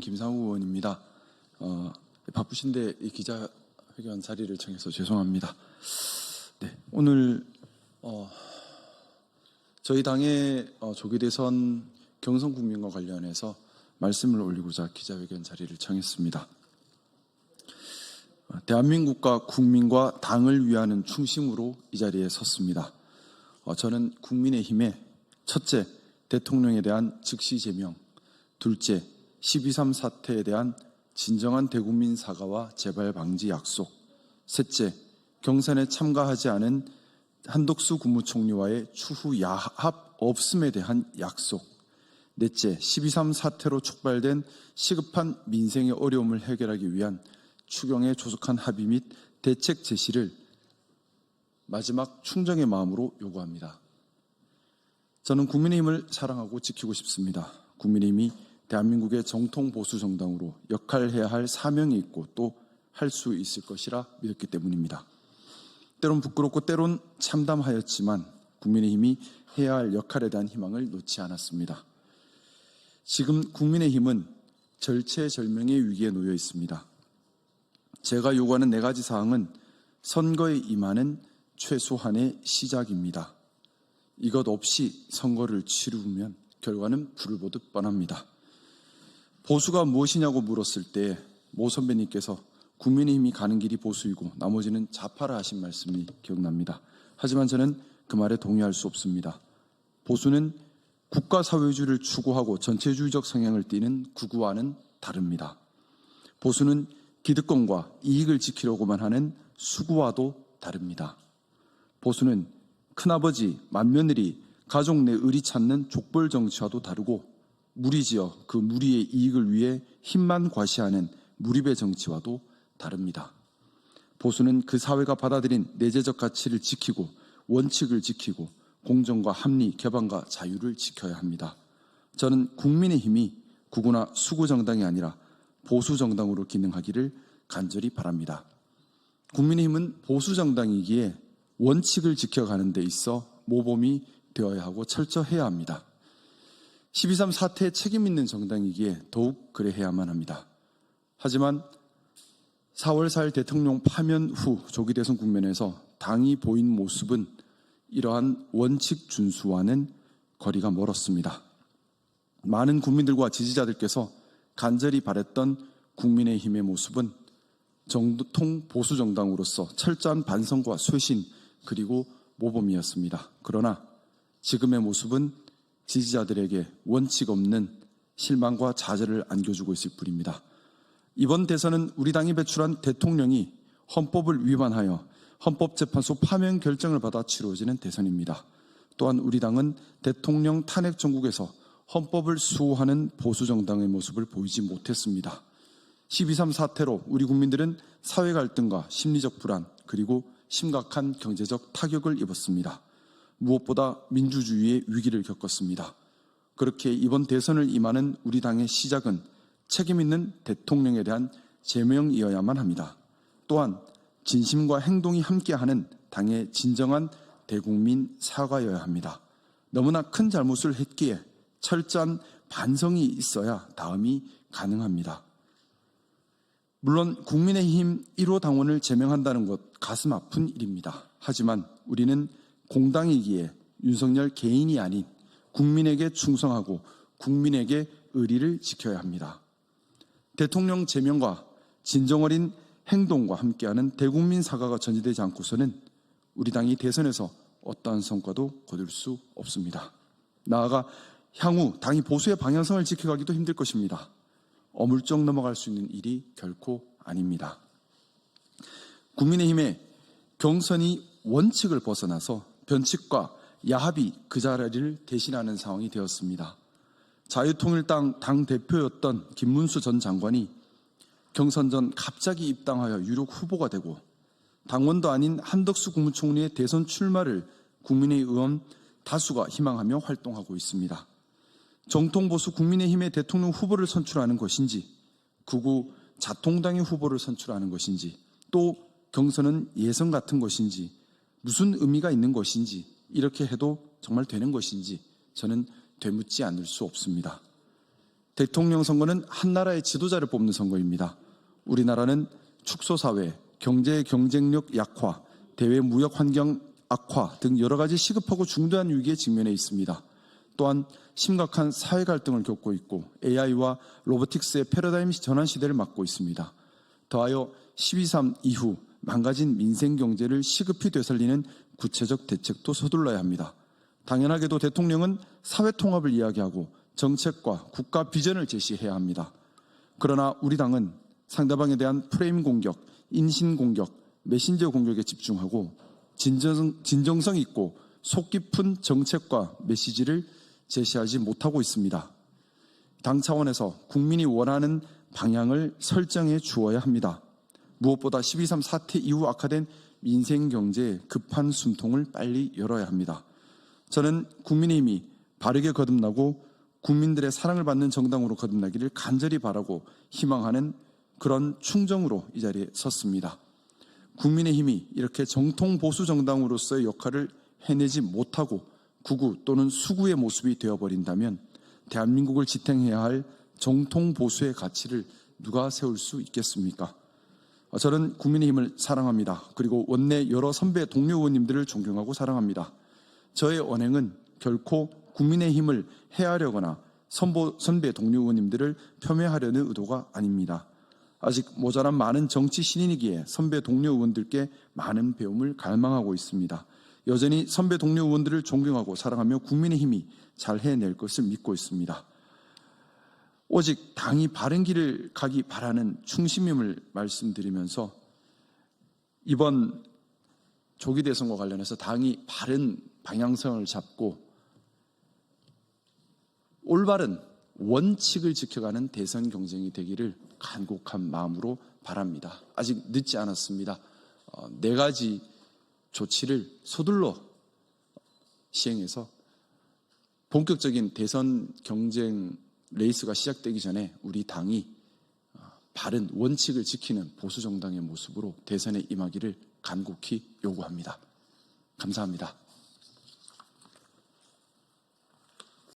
김상우 의원입니다. 바쁘신데 이 기자회견 자리를 청해서 죄송합니다. 네, 오늘 저희 당의 조기 대선 경선 국민과 관련해서 말씀을 올리고자 기자회견 자리를 청했습니다. 대한민국과 국민과 당을 위하는 충심으로 이 자리에 섰습니다. 저는 국민의힘의 첫째, 대통령에 대한 즉시 제명, 둘째, 12.3 사태에 대한 진정한 대국민 사과와 재발 방지 약속, 셋째, 경선에 참가하지 않은 한덕수 국무총리와의 추후 야합 없음에 대한 약속, 넷째, 12.3 사태로 촉발된 시급한 민생의 어려움을 해결하기 위한 추경에 조속한 합의 및 대책 제시를 마지막 충정의 마음으로 요구합니다. 저는 국민의힘을 사랑하고 지키고 싶습니다. 국민의힘이 대한민국의 정통 보수 정당으로 역할해야 할 사명이 있고 또 할 수 있을 것이라 믿었기 때문입니다. 때론 부끄럽고 때론 참담하였지만 국민의힘이 해야 할 역할에 대한 희망을 놓지 않았습니다. 지금 국민의힘은 절체절명의 위기에 놓여 있습니다. 제가 요구하는 4가지 사항은 선거에 임하는 최소한의 시작입니다. 이것 없이 선거를 치르면 결과는 불을 보듯 뻔합니다. 보수가 무엇이냐고 물었을 때 모 선배님께서 국민의힘이 가는 길이 보수이고 나머지는 좌파라 하신 말씀이 기억납니다. 하지만 저는 그 말에 동의할 수 없습니다. 보수는 국가사회주의를 추구하고 전체주의적 성향을 띠는 극우와는 다릅니다. 보수는 기득권과 이익을 지키려고만 하는 수구와도 다릅니다. 보수는 큰아버지, 맏며느리, 가족 내 의리 찾는 족벌 정치와도 다르고 무리지어 그 무리의 이익을 위해 힘만 과시하는 무리배 정치와도 다릅니다. 보수는 그 사회가 받아들인 내재적 가치를 지키고 원칙을 지키고 공정과 합리, 개방과 자유를 지켜야 합니다. 저는 국민의힘이 극우나 수구 정당이 아니라 보수 정당으로 기능하기를 간절히 바랍니다. 국민의힘은 보수 정당이기에 원칙을 지켜가는 데 있어 모범이 되어야 하고 철저해야 합니다. 12.3 사태에 책임 있는 정당이기에 더욱 그래야만 합니다. 하지만 4월 4일 대통령 파면 후 조기 대선 국면에서 당이 보인 모습은 이러한 원칙 준수와는 거리가 멀었습니다. 많은 국민들과 지지자들께서 간절히 바랬던 국민의힘의 모습은 정통 보수 정당으로서 철저한 반성과 쇄신 그리고 모범이었습니다. 그러나 지금의 모습은 지지자들에게 원칙 없는 실망과 좌절을 안겨주고 있을 뿐입니다. 이번 대선은 우리 당이 배출한 대통령이 헌법을 위반하여 헌법재판소 파면 결정을 받아 치러지는 대선입니다. 또한 우리 당은 대통령 탄핵 정국에서 헌법을 수호하는 보수 정당의 모습을 보이지 못했습니다. 12.3 사태로 우리 국민들은 사회 갈등과 심리적 불안 그리고 심각한 경제적 타격을 입었습니다. 무엇보다 민주주의의 위기를 겪었습니다. 그렇게 이번 대선을 임하는 우리 당의 시작은 책임 있는 대통령에 대한 제명이어야만 합니다. 또한 진심과 행동이 함께하는 당의 진정한 대국민 사과여야 합니다. 너무나 큰 잘못을 했기에 철저한 반성이 있어야 다음이 가능합니다. 물론 국민의힘 1호 당원을 제명한다는 것 가슴 아픈 일입니다. 하지만 우리는 공당이기에 윤석열 개인이 아닌 국민에게 충성하고 국민에게 의리를 지켜야 합니다. 대통령 제명과 진정어린 행동과 함께하는 대국민 사과가 전제되지 않고서는 우리 당이 대선에서 어떠한 성과도 거둘 수 없습니다. 나아가 향후 당이 보수의 방향성을 지켜가기도 힘들 것입니다. 어물쩍 넘어갈 수 있는 일이 결코 아닙니다. 국민의힘의 경선이 원칙을 벗어나서 변칙과 야합이 그 자리를 대신하는 상황이 되었습니다. 자유통일당 당대표였던 김문수 전 장관이 경선 전 갑자기 입당하여 유력 후보가 되고 당원도 아닌 한덕수 국무총리의 대선 출마를 국민의 의원 다수가 희망하며 활동하고 있습니다. 정통보수 국민의힘의 대통령 후보를 선출하는 것인지 극우 자통당의 후보를 선출하는 것인지 또 경선은 예선 같은 것인지 무슨 의미가 있는 것인지 이렇게 해도 정말 되는 것인지 저는 되묻지 않을 수 없습니다. 대통령 선거는 한 나라의 지도자를 뽑는 선거입니다. 우리나라는 축소사회, 경제 경쟁력 약화, 대외 무역 환경 악화 등 여러 가지 시급하고 중대한 위기에 직면해 있습니다. 또한 심각한 사회 갈등을 겪고 있고 AI와 로보틱스의 패러다임 전환 시대를 맞고 있습니다. 더하여 12.3 이후 망가진 민생 경제를 시급히 되살리는 구체적 대책도 서둘러야 합니다. 당연하게도 대통령은 사회 통합을 이야기하고 정책과 국가 비전을 제시해야 합니다. 그러나 우리 당은 상대방에 대한 프레임 공격, 인신 공격, 메신저 공격에 집중하고 진정성 있고 속 깊은 정책과 메시지를 제시하지 못하고 있습니다. 당 차원에서 국민이 원하는 방향을 설정해 주어야 합니다. 무엇보다 12.3 사태 이후 악화된 민생 경제의 급한 숨통을 빨리 열어야 합니다. 저는 국민의힘이 바르게 거듭나고 국민들의 사랑을 받는 정당으로 거듭나기를 간절히 바라고 희망하는 그런 충정으로 이 자리에 섰습니다. 국민의힘이 이렇게 정통 보수 정당으로서의 역할을 해내지 못하고 구구 또는 수구의 모습이 되어버린다면 대한민국을 지탱해야 할 정통 보수의 가치를 누가 세울 수 있겠습니까? 저는 국민의힘을 사랑합니다. 그리고 원내 여러 선배 동료 의원님들을 존경하고 사랑합니다. 저의 언행은 결코 국민의힘을 해하려거나 선배 동료 의원님들을 폄훼하려는 의도가 아닙니다. 아직 모자란 많은 정치 신인이기에 선배 동료 의원들께 많은 배움을 갈망하고 있습니다. 여전히 선배 동료 의원들을 존경하고 사랑하며 국민의힘이 잘 해낼 것을 믿고 있습니다. 오직 당이 바른 길을 가기 바라는 충심임을 말씀드리면서 이번 조기 대선과 관련해서 당이 바른 방향성을 잡고 올바른 원칙을 지켜가는 대선 경쟁이 되기를 간곡한 마음으로 바랍니다. 아직 늦지 않았습니다. 4가지 조치를 서둘러 시행해서 본격적인 대선 경쟁 레이스가 시작되기 전에 우리 당이 바른 원칙을 지키는 보수 정당의 모습으로 대선에 임하기를 간곡히 요구합니다. 감사합니다.